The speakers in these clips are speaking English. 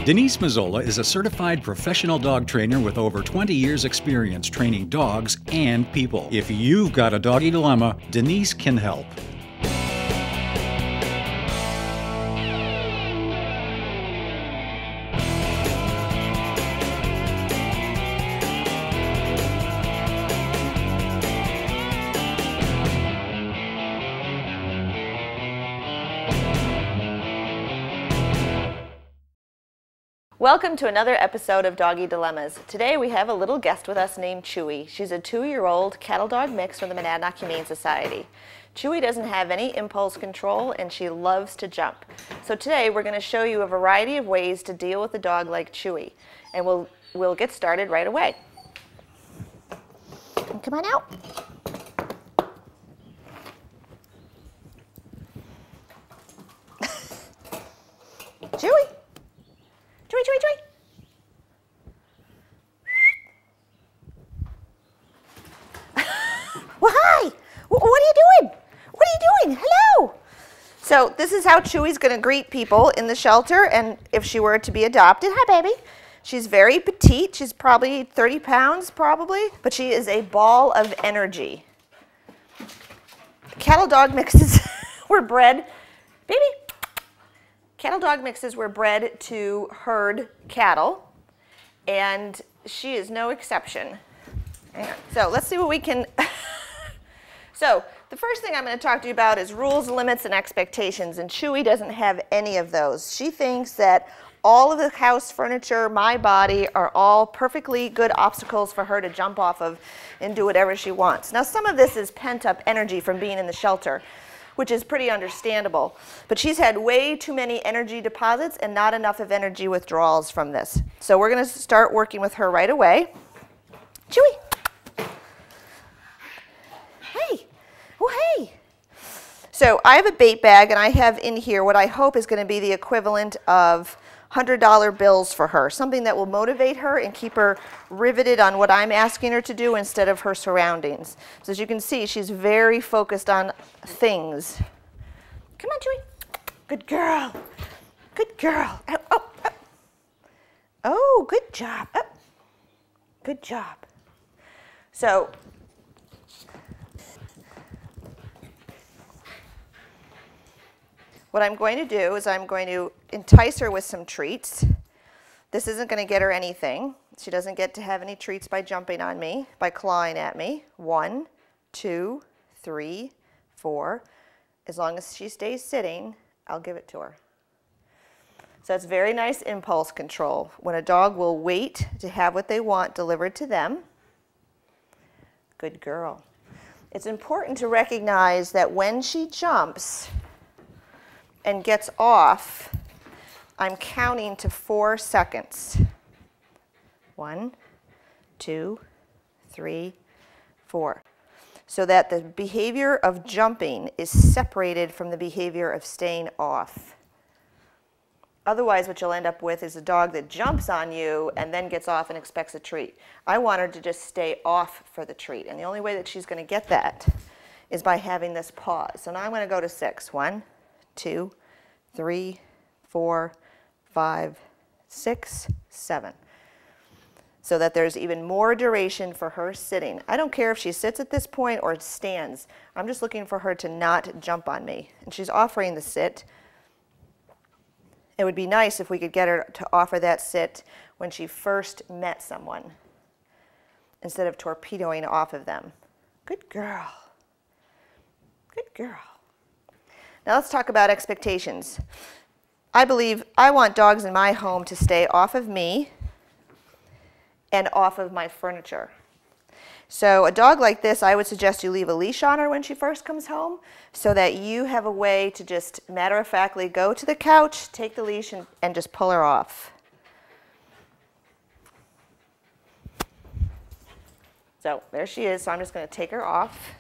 Denise Mazzola is a certified professional dog trainer with over 20 years experience training dogs and people. If you've got a doggy dilemma, Denise can help. Welcome to another episode of Doggy Dilemmas. Today we have a little guest with us named Chewy. She's a 2-year-old cattle dog mix from the Monadnock Humane Society. Chewy doesn't have any impulse control and she loves to jump. So today we're going to show you a variety of ways to deal with a dog like Chewy. And we'll get started right away. Come on out. Chewy. Chewy, Chewy, Chewy. Well, hi. What are you doing? What are you doing? Hello. So this is how Chewy's going to greet people in the shelter, and if she were to be adopted. Hi, baby. She's very petite. She's probably 30 pounds, but she is a ball of energy. Cattle dog mixes were bred, baby. Cattle dog mixes were bred to herd cattle, and she is no exception. So let's see what we can. So the first thing I'm going to talk to you about is rules, limits, and expectations, and Chewy doesn't have any of those. She thinks that all of the house furniture, my body, are all perfectly good obstacles for her to jump off of and do whatever she wants. Now some of this is pent-up energy from being in the shelter, which is pretty understandable. But she's had way too many energy deposits and not enough of energy withdrawals from this. So we're going to start working with her right away. Chewy. Hey. Oh, hey. So I have a bait bag, and I have in here what I hope is going to be the equivalent of $100 bills for her, something that will motivate her and keep her riveted on what I'm asking her to do instead of her surroundings. So as you can see, she's very focused on things. Come on, Chewy. Good girl. Good girl. Oh, oh, oh. Oh, good job. Oh. Good job. So what I'm going to do is I'm going to entice her with some treats. This isn't going to get her anything. She doesn't get to have any treats by jumping on me, by clawing at me. 1, 2, 3, 4. As long as she stays sitting, I'll give it to her. So it's very nice impulse control. When a dog will wait to have what they want delivered to them. Good girl. It's important to recognize that when she jumps and gets off, I'm counting to 4 seconds. 1, 2, 3, 4. So that the behavior of jumping is separated from the behavior of staying off. Otherwise, what you'll end up with is a dog that jumps on you and then gets off and expects a treat. I want her to just stay off for the treat. And the only way that she's going to get that is by having this pause. So now I'm going to go to 6. 1, 2, 3, 4, 5, 6, 7. So that there's even more duration for her sitting. I don't care if she sits at this point or stands. I'm just looking for her to not jump on me. And she's offering the sit. It would be nice if we could get her to offer that sit when she first met someone, instead of torpedoing off of them. Good girl. Good girl. Now let's talk about expectations. I want dogs in my home to stay off of me and off of my furniture. So a dog like this, I would suggest you leave a leash on her when she first comes home so that you have a way to just matter-of-factly go to the couch, take the leash, and just pull her off. So there she is. So I'm just going to take her off.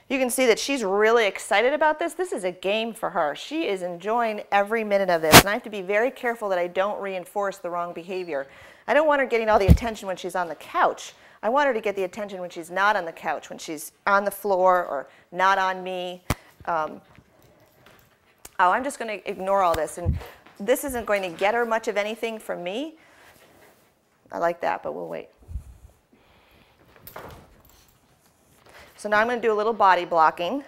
You can see that she's really excited about this. This is a game for her. She is enjoying every minute of this. And I have to be very careful that I don't reinforce the wrong behavior. I don't want her getting all the attention when she's on the couch. I want her to get the attention when she's not on the couch, when she's on the floor or not on me. oh, I'm just going to ignore all this, and this isn't going to get her much of anything from me. I like that, but we'll wait. So now I'm going to do a little body blocking.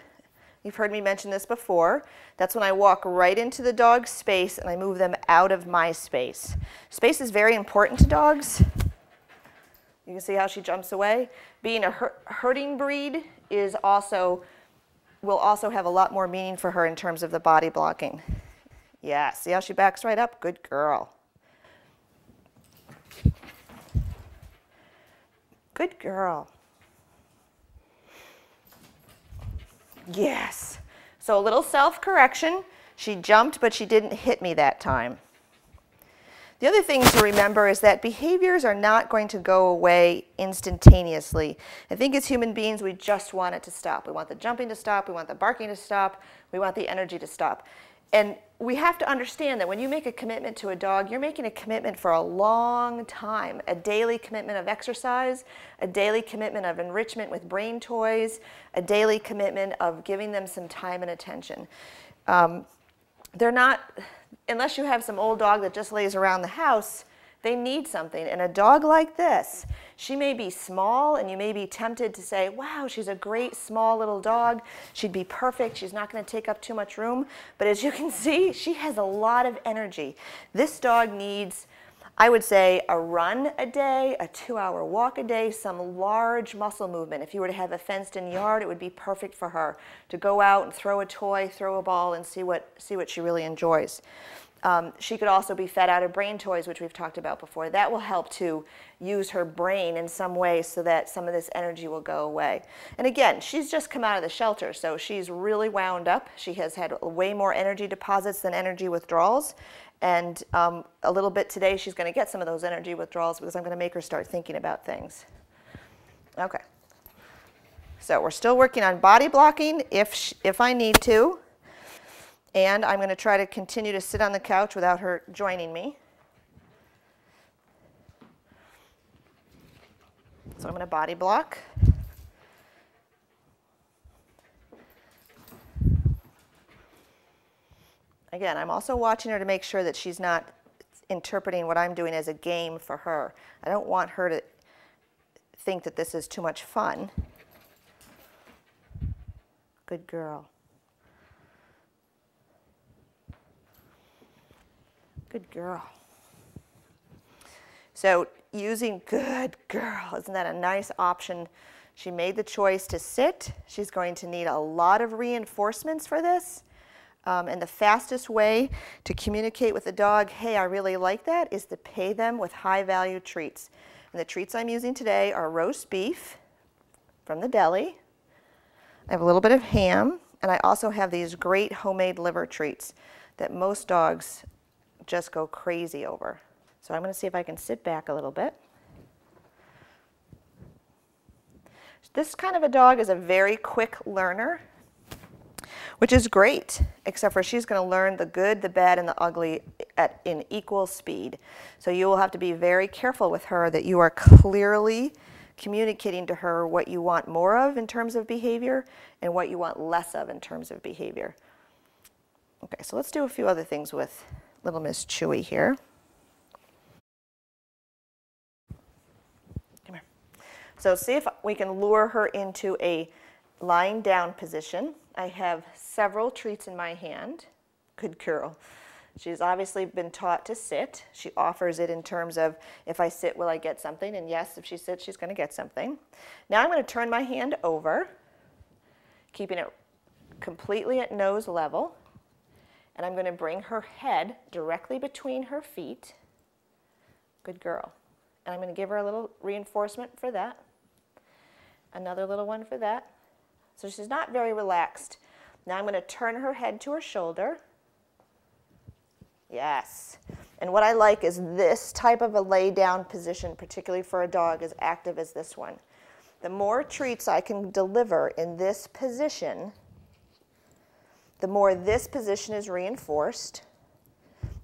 You've heard me mention this before. That's when I walk right into the dog's space and I move them out of my space. Space is very important to dogs. You can see how she jumps away. Being a herding breed will also have a lot more meaning for her in terms of the body blocking. Yeah, see how she backs right up? Good girl. Good girl. Yes. So a little self-correction. She jumped, but she didn't hit me that time. The other thing to remember is that behaviors are not going to go away instantaneously. I think as human beings, we just want it to stop. We want the jumping to stop. We want the barking to stop. We want the energy to stop. And we have to understand that when you make a commitment to a dog, you're making a commitment for a long time. A daily commitment of exercise, a daily commitment of enrichment with brain toys, a daily commitment of giving them some time and attention. They're not, unless you have some old dog that just lays around the house, they need something. And a dog like this, she may be small and you may be tempted to say, wow, she's a great small little dog. She'd be perfect. She's not going to take up too much room. But as you can see, she has a lot of energy. This dog needs, I would say, a run a day, a 2-hour walk a day, some large muscle movement. If you were to have a fenced-in yard, it would be perfect for her to go out and throw a toy, throw a ball, and see what she really enjoys. She could also be fed out of brain toys, which we've talked about before. That will help to use her brain in some way so that some of this energy will go away. And again, she's just come out of the shelter, so she's really wound up. She has had way more energy deposits than energy withdrawals. And a little bit today, she's going to get some of those energy withdrawals because I'm going to make her start thinking about things. Okay. So we're still working on body blocking if I need to. And I'm going to try to continue to sit on the couch without her joining me. So I'm going to body block. Again, I'm also watching her to make sure that she's not interpreting what I'm doing as a game for her. I don't want her to think that this is too much fun. Good girl. Good girl. So using good girl, isn't that a nice option? She made the choice to sit. She's going to need a lot of reinforcements for this. And the fastest way to communicate with the dog, hey, I really like that, is to pay them with high-value treats. And the treats I'm using today are roast beef from the deli. I have a little bit of ham, and I also have these great homemade liver treats that most dogs just go crazy over. So I'm going to see if I can sit back a little bit. This kind of a dog is a very quick learner, which is great, except for she's going to learn the good, the bad, and the ugly in equal speed. So you will have to be very careful with her that you are clearly communicating to her what you want more of in terms of behavior and what you want less of in terms of behavior. Okay, so let's do a few other things with little Miss Chewy here. Come here. So see if we can lure her into a lying down position. I have several treats in my hand. Good girl. She's obviously been taught to sit. She offers it in terms of, if I sit, will I get something? And yes, if she sits, she's going to get something. Now I'm going to turn my hand over, keeping it completely at nose level. And I'm going to bring her head directly between her feet. Good girl. And I'm going to give her a little reinforcement for that. Another little one for that. So she's not very relaxed. Now I'm going to turn her head to her shoulder. Yes. And what I like is this type of a lay down position, particularly for a dog as active as this one. The more treats I can deliver in this position, the more this position is reinforced,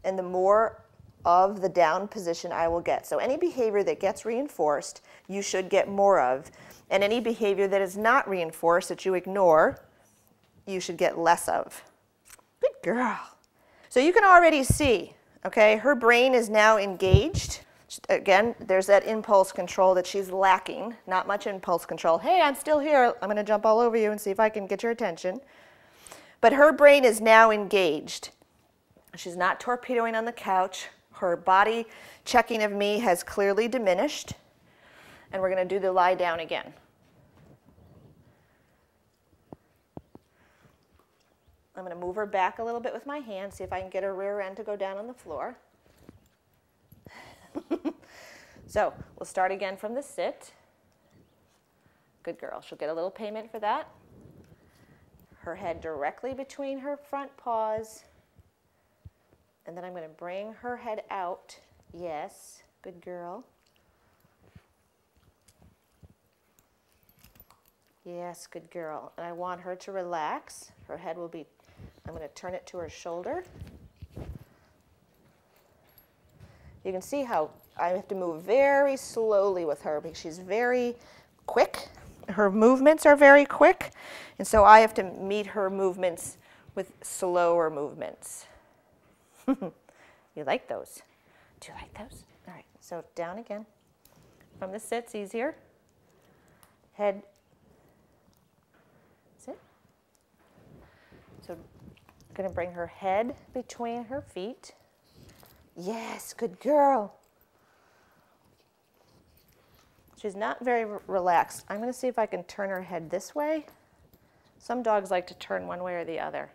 and the more of the down position I will get. So any behavior that gets reinforced, you should get more of. And any behavior that is not reinforced, that you ignore, you should get less of. Good girl. So you can already see, okay, her brain is now engaged. Again, there's that impulse control that she's lacking, not much impulse control. Hey, I'm still here. I'm going to jump all over you and see if I can get your attention. But her brain is now engaged. She's not torpedoing on the couch. Her body checking of me has clearly diminished. And we're going to do the lie down again. I'm going to move her back a little bit with my hand, see if I can get her rear end to go down on the floor. So we'll start again from the sit. Good girl. She'll get a little payment for that. Her head directly between her front paws. And then I'm going to bring her head out. Yes. Good girl. Yes, good girl. And I want her to relax. Her head will be, I'm going to turn it to her shoulder. You can see how I have to move very slowly with her because she's very quick. Her movements are very quick. And so I have to meet her movements with slower movements. You like those? Do you like those? All right, so down again. From the sit's easier. Head. Sit. So I'm going to bring her head between her feet. Yes, good girl. She's not very relaxed. I'm going to see if I can turn her head this way. Some dogs like to turn one way or the other.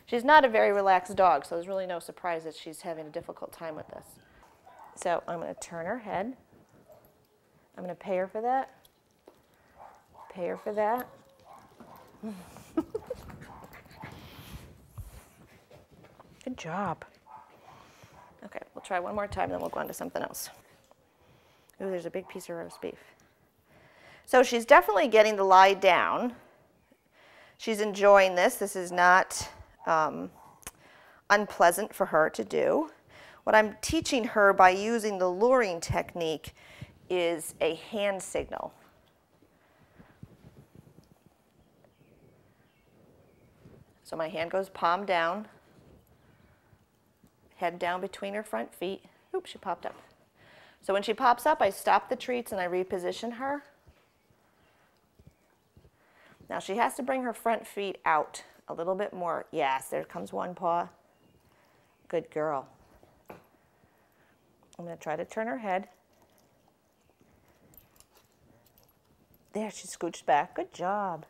She's not a very relaxed dog, so there's really no surprise that she's having a difficult time with this. So I'm going to turn her head. I'm going to pay her for that. Pay her for that. Good job. Okay, we'll try one more time, then we'll go on to something else. Ooh, there's a big piece of roast beef. So she's definitely getting the lie down. She's enjoying this. This is not unpleasant for her to do. What I'm teaching her by using the luring technique is a hand signal. So my hand goes palm down, head down between her front feet. Oops, she popped up. So when she pops up, I stop the treats and I reposition her. Now she has to bring her front feet out a little bit more. Yes, there comes one paw. Good girl. I'm going to try to turn her head. There, she scooched back. Good job.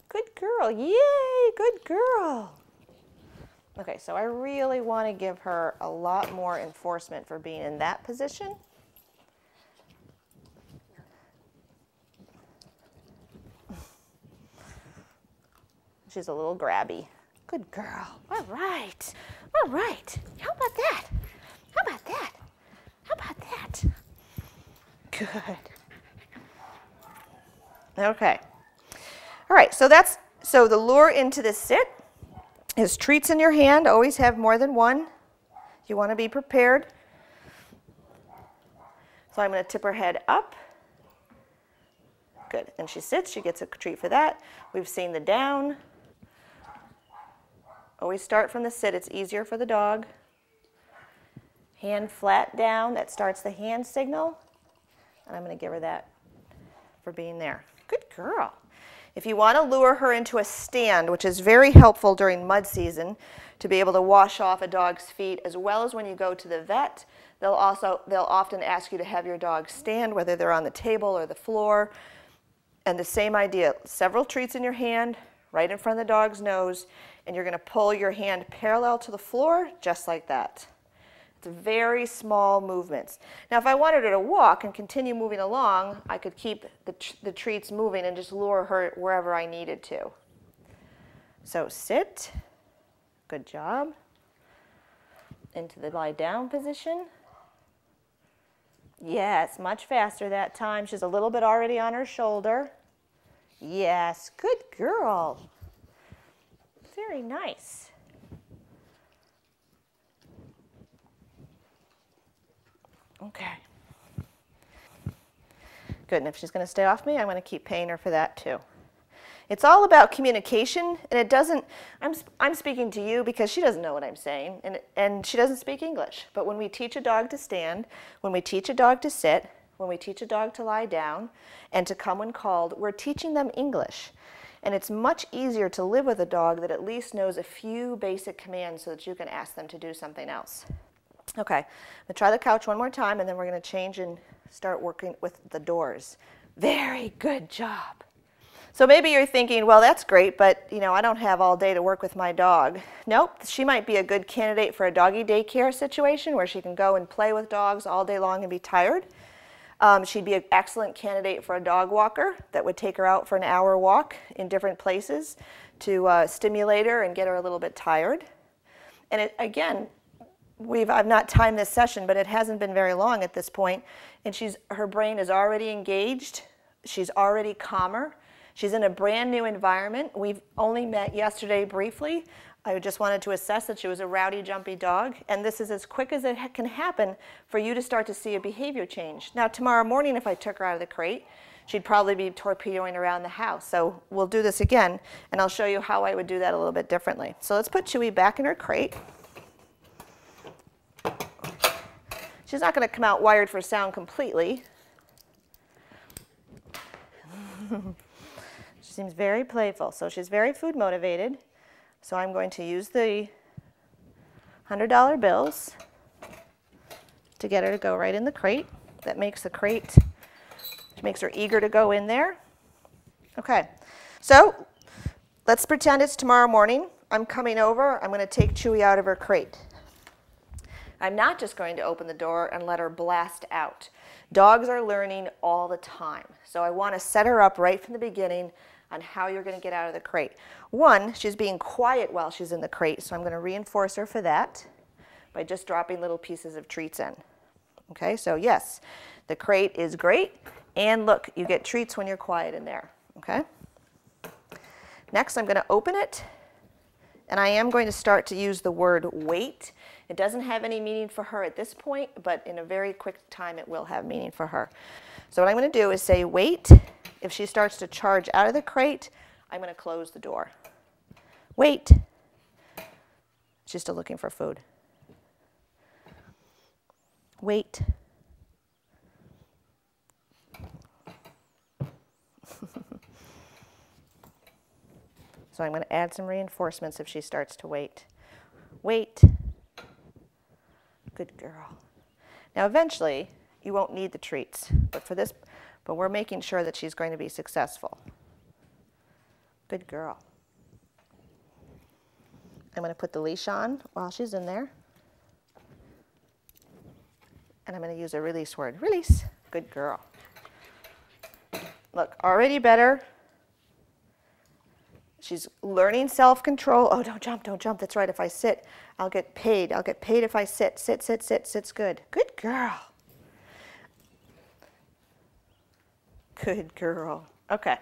Good girl. Yay, good girl. Okay, so I really want to give her a lot more enforcement for being in that position. She's a little grabby. Good girl. All right. All right. How about that? How about that? How about that? Good. Okay. All right, so the lure into the sit is treats in your hand. Always have more than one. You want to be prepared. So I'm going to tip her head up. Good. And she sits. She gets a treat for that. We've seen the down. Always start from the sit. It's easier for the dog. Hand flat down. That starts the hand signal. And I'm going to give her that for being there. Good girl. If you want to lure her into a stand, which is very helpful during mud season to be able to wash off a dog's feet, as well as when you go to the vet, they'll often ask you to have your dog stand, whether they're on the table or the floor. And the same idea, several treats in your hand, right in front of the dog's nose, and you're going to pull your hand parallel to the floor, just like that. It's very small movements. Now, if I wanted her to walk and continue moving along, I could keep the treats moving and just lure her wherever I needed to. So sit. Good job. Into the lie down position. Yes, much faster that time. She's a little bit already on her shoulder. Yes, good girl. Very nice. Okay. Good, and if she's going to stay off me, I'm going to keep paying her for that too. It's all about communication, and it doesn't, I'm speaking to you because she doesn't know what I'm saying, and she doesn't speak English. But when we teach a dog to stand, when we teach a dog to sit, when we teach a dog to lie down and to come when called, we're teaching them English. And it's much easier to live with a dog that at least knows a few basic commands so that you can ask them to do something else. Okay, I'm going to try the couch one more time, and then we're going to change and start working with the doors. Very good job. So maybe you're thinking, well, that's great, but I don't have all day to work with my dog. Nope, she might be a good candidate for a doggy daycare situation where she can go and play with dogs all day long and be tired. She'd be an excellent candidate for a dog walker that would take her out for an hour walk in different places to stimulate her and get her a little bit tired. And again, I've not timed this session, but it hasn't been very long at this point, and her brain is already engaged. She's already calmer. She's in a brand new environment. We've only met yesterday briefly. I just wanted to assess that she was a rowdy, jumpy dog, and this is as quick as it can happen for you to start to see a behavior change. Now, tomorrow morning, if I took her out of the crate, she'd probably be torpedoing around the house. So we'll do this again, and I'll show you how I would do that a little bit differently. So let's put Chewy back in her crate. She's not going to come out wired for sound completely. She seems very playful, so she's very food motivated. So I'm going to use the $100 bills to get her to go right in the crate. That makes the crate, makes her eager to go in there. Okay, so let's pretend it's tomorrow morning. I'm coming over. I'm going to take Chewy out of her crate. I'm not just going to open the door and let her blast out. Dogs are learning all the time. So I want to set her up right from the beginning on how you're going to get out of the crate. One, she's being quiet while she's in the crate, so I'm going to reinforce her for that by just dropping little pieces of treats in. Okay, so yes, the crate is great, and look, you get treats when you're quiet in there. Okay. Next, I'm going to open it, and I am going to start to use the word wait. It doesn't have any meaning for her at this point, but in a very quick time it will have meaning for her. So what I'm going to do is say wait. If she starts to charge out of the crate, I'm going to close the door. Wait. She's still looking for food. Wait. So I'm going to add some reinforcements if she starts to wait. Wait. Good girl. Now eventually, you won't need the treats, but we're making sure that she's going to be successful. Good girl. I'm going to put the leash on while she's in there. And I'm going to use a release word. Release. Good girl. Look, already better. She's learning self-control. Oh, don't jump, don't jump. That's right. If I sit, I'll get paid. I'll get paid if I sit. Sit, sit, sit. Sit's good. Good girl. Good girl. Okay.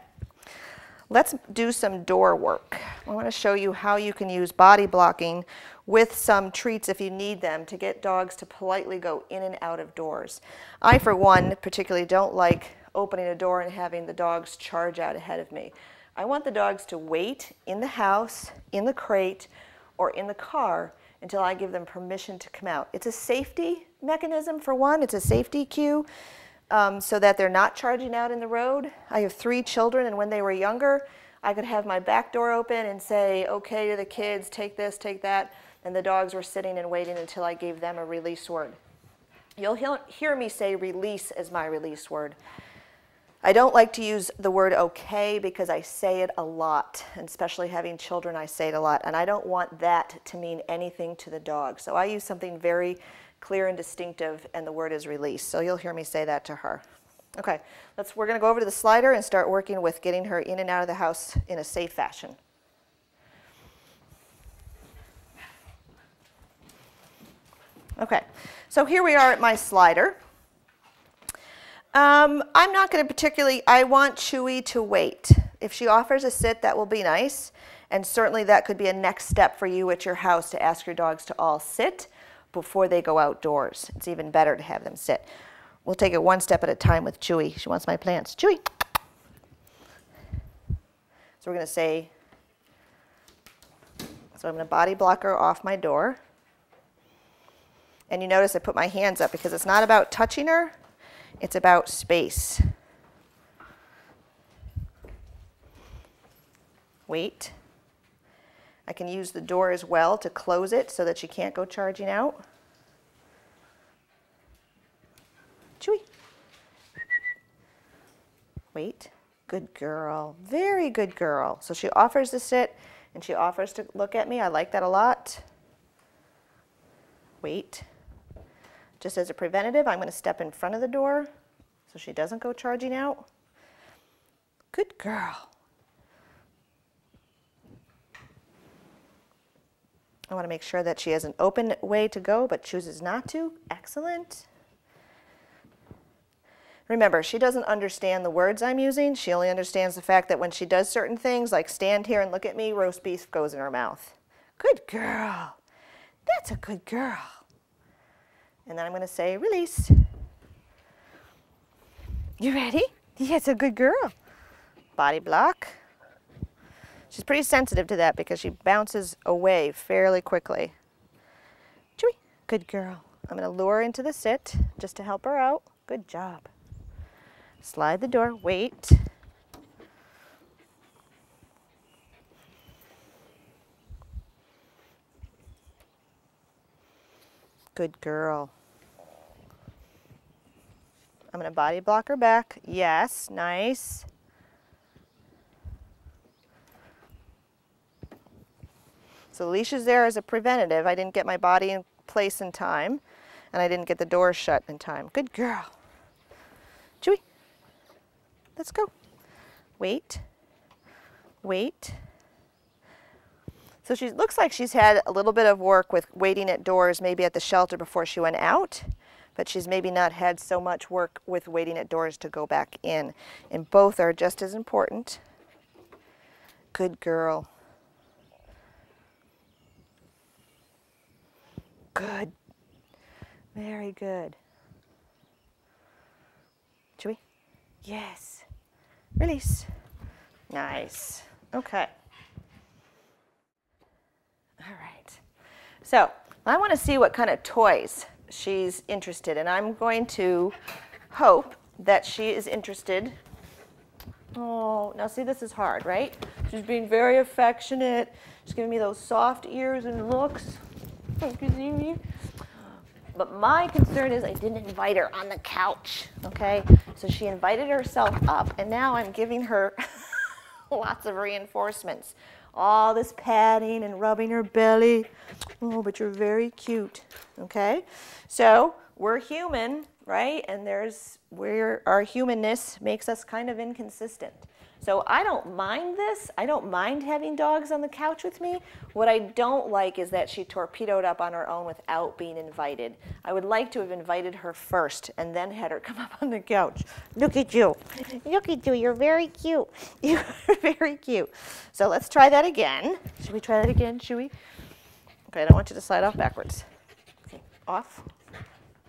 Let's do some door work. I want to show you how you can use body blocking with some treats if you need them to get dogs to politely go in and out of doors. I, for one, particularly don't like opening a door and having the dogs charge out ahead of me. I want the dogs to wait in the house, in the crate, or in the car until I give them permission to come out. It's a safety mechanism, for one. It's a safety cue so that they're not charging out in the road. I have 3 children, and when they were younger, I could have my back door open and say, okay to the kids, take this, take that, and the dogs were sitting and waiting until I gave them a release word. You'll hear me say release as my release word. I don't like to use the word okay because I say it a lot, and especially having children, I say it a lot, and I don't want that to mean anything to the dog. So I use something very clear and distinctive, and the word is release. So you'll hear me say that to her. Okay, we're going to go over to the slider and start working with getting her in and out of the house in a safe fashion. Okay, so here we are at my slider. I'm not going to particularly, I want Chewy to wait. If she offers a sit, that will be nice. And certainly that could be a next step for you at your house to ask your dogs to all sit before they go outdoors. It's even better to have them sit. We'll take it one step at a time with Chewy. She wants my plants. Chewy. So we're going to say, so I'm going to body block her off my door. And you notice I put my hands up because it's not about touching her, it's about space. Wait. I can use the door as well to close it so that she can't go charging out. Chewy. Wait. Good girl. Very good girl. So she offers to sit and she offers to look at me. I like that a lot. Wait. Just as a preventative, I'm going to step in front of the door so she doesn't go charging out. Good girl. I want to make sure that she has an open way to go but chooses not to. Excellent. Remember, she doesn't understand the words I'm using. She only understands the fact that when she does certain things, like stand here and look at me, roast beef goes in her mouth. Good girl. That's a good girl. And then I'm going to say, release. You ready? Yes, a good girl. Body block. She's pretty sensitive to that because she bounces away fairly quickly. Chewy. Good girl. I'm going to lure her into the sit just to help her out. Good job. Slide the door. Wait. Good girl. I'm going to body block her back. Yes, nice. So the leash is there as a preventative. I didn't get my body in place in time, and I didn't get the door shut in time. Good girl. Chewy. Let's go. Wait. Wait. So she looks like she's had a little bit of work with waiting at doors, maybe at the shelter before she went out, but she's maybe not had so much work with waiting at doors to go back in. And both are just as important. Good girl. Good. Very good. Chewy? Yes. Release. Nice. Okay. All right. So I want to see what kind of toys she's interested in. I'm going to hope that she is interested. Oh, now see, this is hard, right? She's being very affectionate. She's giving me those soft ears and looks. You see me? But my concern is I didn't invite her on the couch, okay? So she invited herself up, and now I'm giving her lots of reinforcements. All this patting and rubbing her belly. Oh, but you're very cute, okay? So we're human, right? And our humanness makes us kind of inconsistent. So I don't mind this. I don't mind having dogs on the couch with me. What I don't like is that she torpedoed up on her own without being invited. I would like to have invited her first and then had her come up on the couch. Look at you. Look at you. You're very cute. You're very cute. So let's try that again. Should we try that again, Chewy? Okay, I don't want you to slide off backwards. Okay, off.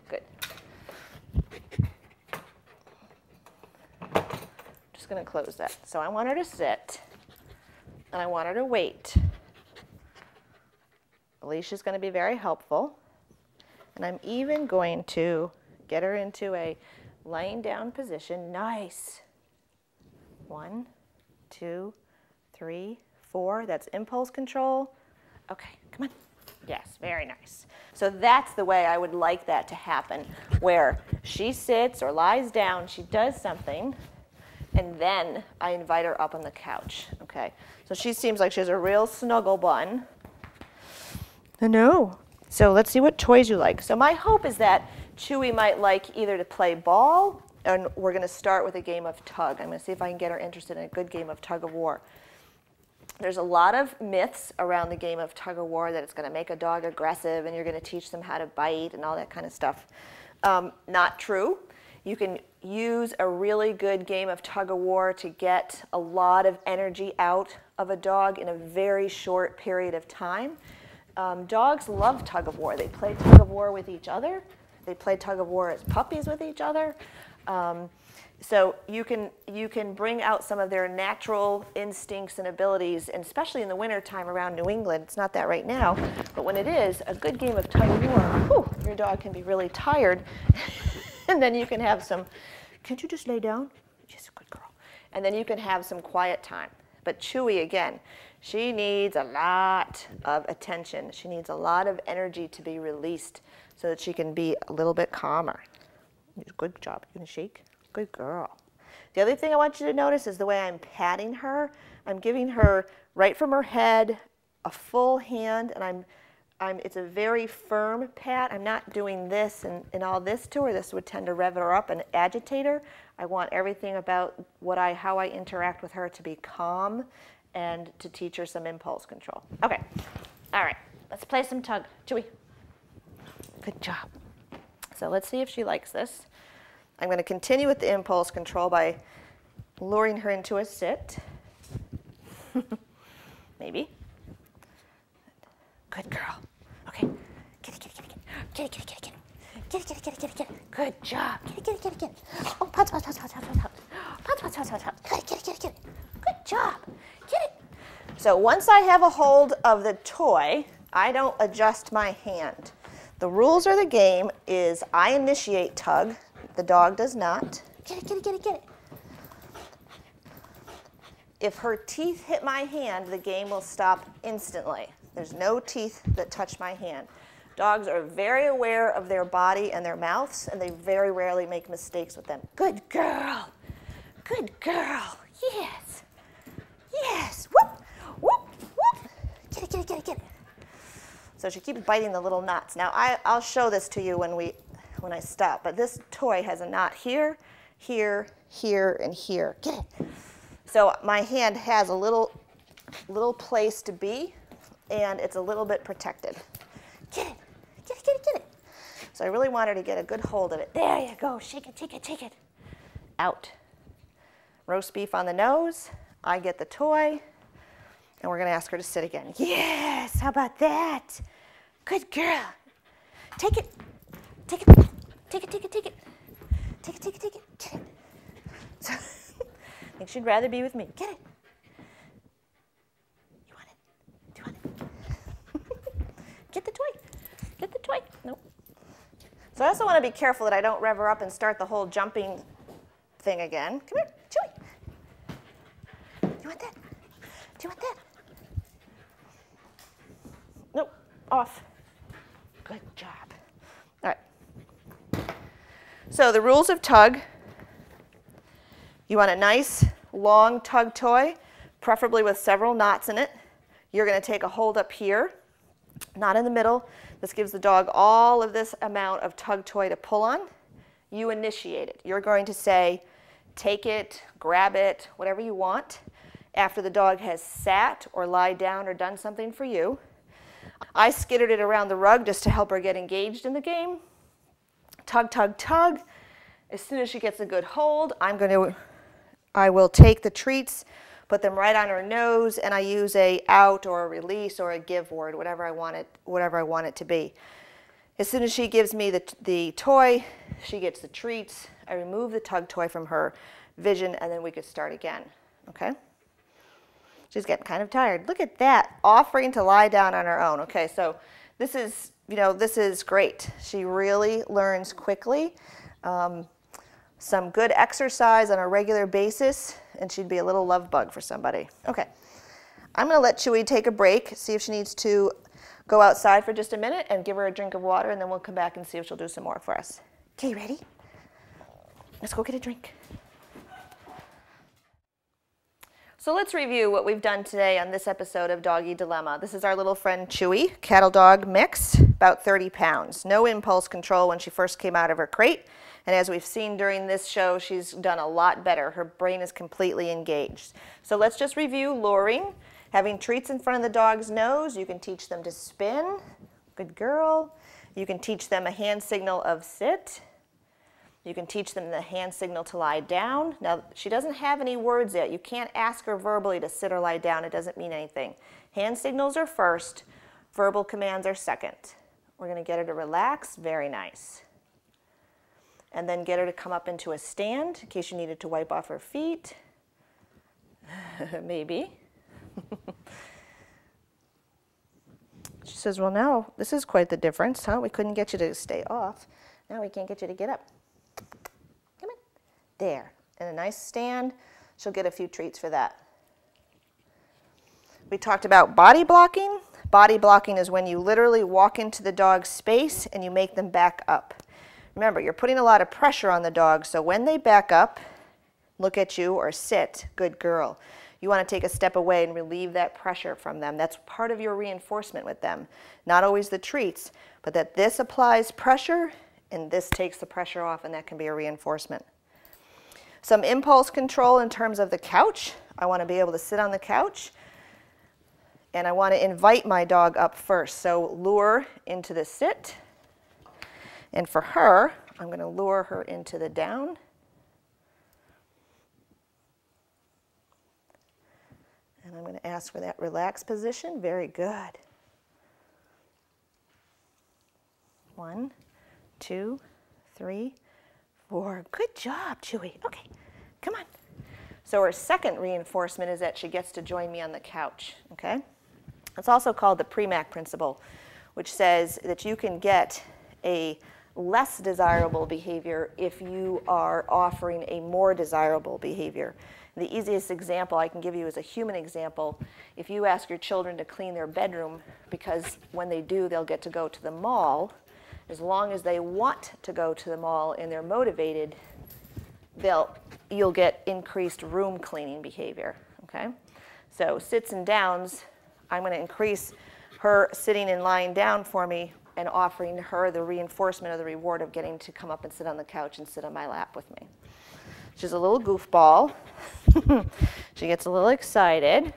Good. Going to close that. So I want her to sit and I want her to wait. The leash is going to be very helpful, and I'm even going to get her into a laying down position. Nice. 1, 2, 3, 4. That's impulse control. Okay, come on. Yes, very nice. So that's the way I would like that to happen, where she sits or lies down, she does something, and then I invite her up on the couch, okay? So she seems like she has a real snuggle bun. I know. So let's see what toys you like. So my hope is that Chewy might like either to play ball, and we're going to start with a game of tug. I'm going to see if I can get her interested in a good game of tug of war. There's a lot of myths around the game of tug of war that it's going to make a dog aggressive and you're going to teach them how to bite and all that kind of stuff. Not true. You can use a really good game of tug of war to get a lot of energy out of a dog in a very short period of time. Dogs love tug of war. They play tug of war with each other. They play tug of war as puppies with each other. So you can bring out some of their natural instincts and abilities, and especially in the wintertime around New England. It's not that right now, but when it is, a good game of tug of war, whew, your dog can be really tired, and then you can have some, can't you just lay down? She's a good girl. And then you can have some quiet time. But Chewy, again, she needs a lot of attention. She needs a lot of energy to be released so that she can be a little bit calmer. Good job. You gonna shake? Good girl. The other thing I want you to notice is the way I'm patting her. I'm giving her right from her head a full hand, and it's a very firm pat. I'm not doing this and all this to her. This would tend to rev her up and agitate her. I want everything about how I interact with her to be calm and to teach her some impulse control. Okay. All right. Let's play some tug. Chewy. Good job. So let's see if she likes this. I'm going to continue with the impulse control by luring her into a sit. Maybe. Good girl. Okay. Get it, get it, get it, get it. Get it, get it, get it, get it. Get it, get it, get it, get it, get it. Good job. Get it, get it, get it, get it. Oh, pounce, pounce, pounce, pounce, pounce, pounce. Pounce, pounce, pounce, pounce, pounce. Get it, get it, get it, get it. Good job. Get it. So once I have a hold of the toy, I don't adjust my hand. The rules of the game is I initiate tug. The dog does not. Get it, get it, get it, get it. If her teeth hit my hand, the game will stop instantly. There's no teeth that touch my hand. Dogs are very aware of their body and their mouths, and they very rarely make mistakes with them. Good girl. Good girl. Yes. Yes. Whoop, whoop, whoop. Get it, get it, get it, get it. So she keeps biting the little knots. Now, I'll show this to you when I stop, but this toy has a knot here, here, here, and here. Get it. So my hand has a little place to be, and it's a little bit protected. Get it, get it, get it, get it. So I really want her to get a good hold of it. There you go, shake it, shake it, shake it. Out. Roast beef on the nose, I get the toy, and we're gonna ask her to sit again. Yes, how about that? Good girl. Take it, take it, take it, take it, take it. Take it, take it, take it, get it. So, I think she'd rather be with me. Get it. You want it? Do you want it? Get the toy. Get the toy. Nope. So I also want to be careful that I don't rev her up and start the whole jumping thing again. Come here, Chewy. Do you want that? Do you want that? Nope. Off. Good job. All right. So the rules of tug. You want a nice, long tug toy, preferably with several knots in it. You're going to take a hold up here, not in the middle. This gives the dog all of this amount of tug toy to pull on. You initiate it. You're going to say, take it, grab it, whatever you want, after the dog has sat or lied down or done something for you. I skittered it around the rug just to help her get engaged in the game. Tug, tug, tug. As soon as she gets a good hold, I will take the treats, put them right on her nose, and I use a out or a release or a give word, whatever I want it to be. As soon as she gives me the toy, she gets the treats. I remove the tug toy from her vision, and then we could start again. Okay? She's getting kind of tired. Look at that, offering to lie down on her own. Okay, so this is great. She really learns quickly. Some good exercise on a regular basis, and she'd be a little love bug for somebody. Okay, I'm going to let Chewy take a break, see if she needs to go outside for just a minute and give her a drink of water, and then we'll come back and see if she'll do some more for us. Okay, ready? Let's go get a drink. So let's review what we've done today on this episode of Doggy Dilemma. This is our little friend Chewy, cattle dog mix, about 30 pounds. No impulse control when she first came out of her crate. And as we've seen during this show, she's done a lot better. Her brain is completely engaged. So let's just review luring. Having treats in front of the dog's nose, you can teach them to spin. Good girl. You can teach them a hand signal of sit. You can teach them the hand signal to lie down. Now, she doesn't have any words yet. You can't ask her verbally to sit or lie down. It doesn't mean anything. Hand signals are first. Verbal commands are second. We're going to get her to relax. Very nice. and then get her to come up into a stand in case you needed to wipe off her feet. Maybe. She says, well, now this is quite the difference, huh? We couldn't get you to stay off. Now we can't get you to get up. Come in. There. In a nice stand. She'll get a few treats for that. We talked about body blocking. Body blocking is when you literally walk into the dog's space and you make them back up. Remember, you're putting a lot of pressure on the dog, so when they back up, look at you or sit, good girl. You want to take a step away and relieve that pressure from them. That's part of your reinforcement with them. Not always the treats, but that this applies pressure and this takes the pressure off, and that can be a reinforcement. Some impulse control in terms of the couch. I want to be able to sit on the couch, and I want to invite my dog up first. So lure into the sit. And for her, I'm going to lure her into the down. And I'm going to ask for that relaxed position. Very good. 1, 2, 3, 4. Good job, Chewy. Okay, come on. So her second reinforcement is that she gets to join me on the couch, okay? It's also called the Premack Principle, which says that you can get a less desirable behavior if you are offering a more desirable behavior. The easiest example I can give you is a human example. If you ask your children to clean their bedroom because when they do, they'll get to go to the mall, as long as they want to go to the mall and they're motivated, you'll get increased room cleaning behavior, okay? So sits and downs, I'm going to increase her sitting and lying down for me and offering her the reinforcement or the reward of getting to come up and sit on the couch and sit on my lap with me. She's a little goofball. She gets a little excited.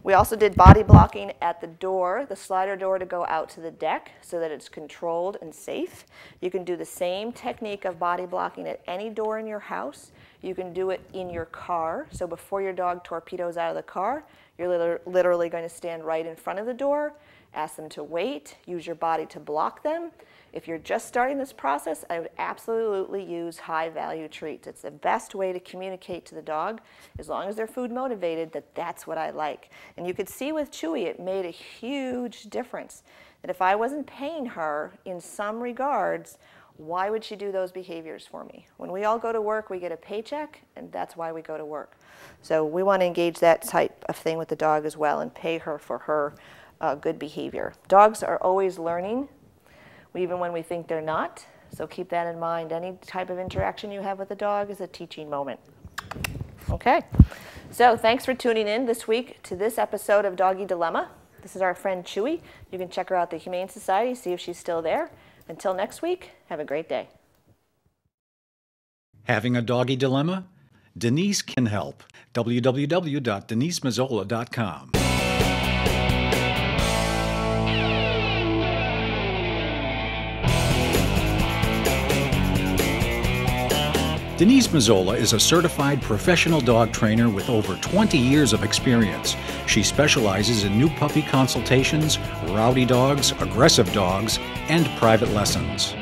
We also did body blocking at the door, the slider door to go out to the deck so that it's controlled and safe. You can do the same technique of body blocking at any door in your house. You can do it in your car. So before your dog torpedoes out of the car, you're literally going to stand right in front of the door, ask them to wait, use your body to block them. If you're just starting this process, I would absolutely use high-value treats. It's the best way to communicate to the dog, as long as they're food motivated, that that's what I like. And you could see with Chewy, it made a huge difference. That if I wasn't paying her in some regards, why would she do those behaviors for me? When we all go to work, we get a paycheck, and that's why we go to work. So we want to engage that type of thing with the dog as well and pay her for her good behavior. Dogs are always learning, even when we think they're not. So keep that in mind. Any type of interaction you have with a dog is a teaching moment. Okay, so thanks for tuning in this week to this episode of Doggy Dilemma. This is our friend Chewy. You can check her out at the Humane Society, see if she's still there. Until next week, have a great day. Having a doggy dilemma? Denise can help. www.denisemazzola.com. Denise Mazzola is a certified professional dog trainer with over 20 years of experience. She specializes in new puppy consultations, rowdy dogs, aggressive dogs, and private lessons.